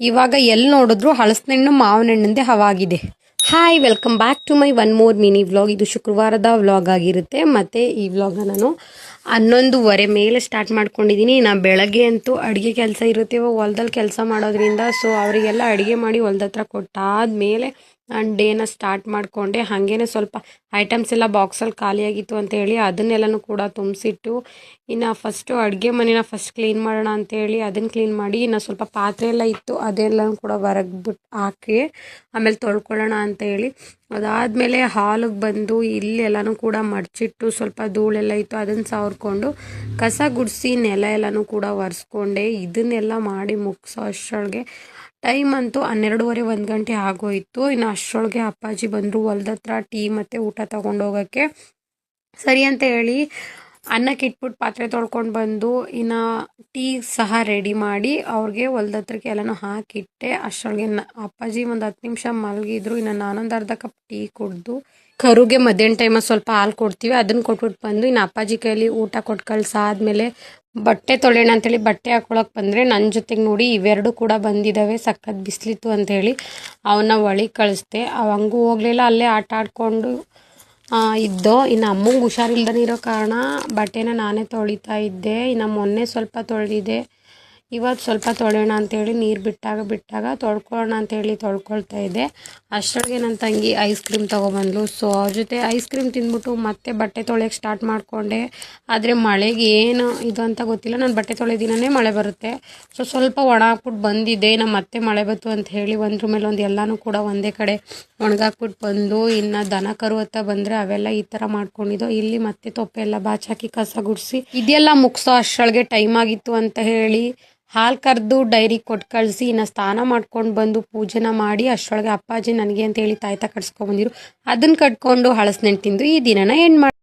ಇವಾಗ ಎಲ್ಲಿ ನೋಡಿದ್ರು ಹಲಸಿನಣ್ಣು ಮಾವಿನ ಹಣ್ಣಿಂದೆ ಹವಾಗಿದೆ. Hi, welcome back to my one more mini vlog. ಇದು ಶುಕ್ರವಾರದ ವ್ಲಾಗ್ ಆಗಿರುತ್ತೆ. ಮತ್ತು ಈ ವ್ಲಾಗ್ನ ನಾನು 11:30 ಮೇಲೆ ಸ್ಟಾರ್ಟ್ ಮಾಡ್ಕೊಂಡಿದ್ದೀನಿ. ನಾ ಬೆಳಗ್ಗೆ ಅಂತೂ ಅಡುಗೆ ಕೆಲಸ ಇರುತ್ತೆ, ಹೊಲ್ದಲ್ಲಿ ಕೆಲಸ ಮಾಡೋದ್ರಿಂದ. ಸೊ ಅವರಿಗೆಲ್ಲ ಅಡುಗೆ ಮಾಡಿ ಹೊಲ್ದ ಹತ್ರ ಕೊಟ್ಟಾದ್ಮೇಲೆ ನಾನು ಡೇನ ಸ್ಟಾರ್ಟ್ ಮಾಡಿಕೊಂಡೆ. ಹಾಗೇನೆ ಸ್ವಲ್ಪ ಐಟಮ್ಸ್ ಎಲ್ಲ ಬಾಕ್ಸಲ್ಲಿ ಖಾಲಿಯಾಗಿತ್ತು ಅಂತೇಳಿ ಅದನ್ನೆಲ್ಲನೂ ಕೂಡ ತುಂಬಿಸಿಟ್ಟು ಇನ್ನು ಫಸ್ಟು ಅಡುಗೆ ಮನೇನ ಫಸ್ಟ್ ಕ್ಲೀನ್ ಮಾಡೋಣ ಅಂತೇಳಿ ಅದನ್ನು ಕ್ಲೀನ್ ಮಾಡಿ, ಇನ್ನು ಸ್ವಲ್ಪ ಪಾತ್ರೆ ಎಲ್ಲ ಇತ್ತು ಅದೆಲ್ಲನೂ ಕೂಡ ಹೊರಗ್ಬಿಟ್ಟು ಹಾಕಿ ಆಮೇಲೆ ತೊಳ್ಕೊಳ್ಳೋಣ ಅಂತೇಳಿ ಅದಾದಮೇಲೆ ಹಾಲಿಗೆ ಬಂದು ಇಲ್ಲೆಲ್ಲನೂ ಕೂಡ ಮಡಚಿಟ್ಟು ಸ್ವಲ್ಪ ಧೂಳೆಲ್ಲ ಇತ್ತು ಅದನ್ನು ಸಾವ್ರಿಕೊಂಡು ಕಸ ಗುಡಿಸಿ ನೆಲ ಎಲ್ಲನೂ ಕೂಡ ಒರೆಸ್ಕೊಂಡೆ. ಇದನ್ನೆಲ್ಲ ಮಾಡಿ ಮುಗಿಸೋ ಅಷ್ಟರೊಳಗೆ ಟೈಮ್ ಅಂತೂ 12:30 1 ಗಂಟೆ ಆಗೋಯಿತು. ಇನ್ನು ಅಷ್ಟರೊಳಗೆ ಅಪ್ಪಾಜಿ ಬಂದರು ಹೊಲ್ದ ಹತ್ರ ಟೀ ಮತ್ತು ಊಟ ತೊಗೊಂಡೋಗೋಕ್ಕೆ. ಸರಿ ಅಂತ ಹೇಳಿ ಅನ್ನಕ್ಕೆ ಇಟ್ಬಿಟ್ಟು ಪಾತ್ರೆ ತೊಳ್ಕೊಂಡು ಬಂದು ಇನ್ನು ಟೀ ಸಹ ರೆಡಿ ಮಾಡಿ ಅವ್ರಿಗೆ ಹೊಲ್ದ ಹತ್ರಕ್ಕೆ ಎಲ್ಲನೂ ಹಾಕಿಟ್ಟೆ. ಅಷ್ಟರೊಳಗೆ ಅಪ್ಪಾಜಿ ಒಂದು 10 ನಿಮಿಷ ಮಲಗಿದ್ರು. ಇನ್ನು ನಾನೊಂದು ಅರ್ಧ ಕಪ್ ಟೀ ಕುಡಿದು ಕರುಗೆ ಮಧ್ಯಾಹ್ನ ಟೈಮಲ್ಲಿ ಸ್ವಲ್ಪ ಹಾಲು ಕೊಡ್ತೀವಿ ಅದನ್ನು ಕೊಟ್ಬಿಟ್ಟು ಬಂದು ಇನ್ನು ಅಪ್ಪಾಜಿ ಕೈಯಲ್ಲಿ ಊಟ ಕೊಟ್ಟು ಕಳ್ಸಾದ್ಮೇಲೆ ಬಟ್ಟೆ ತೊಳೆಯೋಣ ಅಂತೇಳಿ ಬಟ್ಟೆ ಹಾಕೊಳಕ್ಕೆ ಬಂದರೆ ನನ್ನ ಜೊತೆಗೆ ನೋಡಿ ಇವೆರಡು ಕೂಡ ಬಂದಿದ್ದಾವೆ. ಸಖತ್ ಬಿಸಿಲಿತ್ತು ಅಂಥೇಳಿ ಅವನ್ನ ಒಳಗೆ ಕಳಿಸ್ದೆ. ಅವು ಹಂಗೂ ಹೋಗಲಿಲ್ಲ, ಅಲ್ಲೇ ಆಟ ಆಡ್ಕೊಂಡು ಇದ್ದೋ. ಇನ್ನು ಅಮ್ಮಂಗೆ ಹುಷಾರಿಲ್ದೇ ಇರೋ ಕಾರಣ ಬಟ್ಟೆನ ನಾನೇ ತೊಳಿತಾ ಇದ್ದೆ. ಇನ್ನು ಮೊನ್ನೆ ಸ್ವಲ್ಪ ತೊಳೆದಿದ್ದೆ, ಇವತ್ತು ಸ್ವಲ್ಪ ತೊಳೆಯೋಣ ಅಂತೇಳಿ ನೀರು ಬಿಟ್ಟಾಗ ತೊಳ್ಕೊಳ್ಳೋಣ ಅಂತೇಳಿ ತೊಳ್ಕೊಳ್ತಾ ಇದ್ದೆ. ಅಷ್ಟರೊಳಗೆ ನನ್ನ ತಂಗಿ ಐಸ್ ಕ್ರೀಮ್ ತೊಗೊಬಂದ್ಲು. ಸೊ ಅವ್ರ ಜೊತೆ ಐಸ್ ಕ್ರೀಮ್ ತಿಂದ್ಬಿಟ್ಟು ಮತ್ತೆ ಬಟ್ಟೆ ತೊಳೆಯೋಕ್ಕೆ ಸ್ಟಾರ್ಟ್ ಮಾಡಿಕೊಂಡೆ. ಆದರೆ ಮಳೆಗೆ ಏನು ಇದು ಅಂತ ಗೊತ್ತಿಲ್ಲ, ನಾನು ಬಟ್ಟೆ ತೊಳೆಯೋ ದಿನವೇ ಮಳೆ ಬರುತ್ತೆ. ಸೊ ಸ್ವಲ್ಪ ಒಣ ಹಾಕ್ಬಿಟ್ಟು ಬಂದಿದ್ದೆ. ಇನ್ನು ಮತ್ತೆ ಮಳೆ ಬಂತು ಅಂತ ಹೇಳಿ ಒಂದ್ರ ಮೇಲೆ ಒಂದು ಎಲ್ಲನೂ ಕೂಡ ಒಂದೇ ಕಡೆ ಒಣಗಾಕ್ಬಿಟ್ಟು ಬಂದು ಇನ್ನು ದನ ಕರು ಹತ್ತ ಬಂದರೆ ಅವೆಲ್ಲ ಈ ಥರ ಮಾಡ್ಕೊಂಡಿದ್ದೋ. ಇಲ್ಲಿ ಮತ್ತೆ ತೊಪ್ಪೆ ಎಲ್ಲ ಬಾಚಾಕಿ ಕಸ ಗುಡಿಸಿ ಇದೆಲ್ಲ ಮುಗಿಸೋ ಅಷ್ಟರೊಳಗೆ ಟೈಮ್ ಆಗಿತ್ತು ಅಂತ ಹೇಳಿ ಹಾಲು ಕರೆದು ಡೈರಿ ಕೊಟ್ಟು ಕಳಿಸಿ ಇನ್ನು ಸ್ನಾನ ಮಾಡ್ಕೊಂಡು ಬಂದು ಪೂಜೆನ ಮಾಡಿ ಅಷ್ಟರೊಳಗೆ ಅಪ್ಪಾಜಿ ನನಗೆ ಅಂತೇಳಿ ತಾಯ್ತ ಕಟ್ಸ್ಕೊಬಂದಿರು. ಅದನ್ನು ಕಟ್ಕೊಂಡು ಹಳಸಿನಣ್ಣು ತಿಂದು ಈ ದಿನನ ಎಂಡ್ ಮಾಡಿ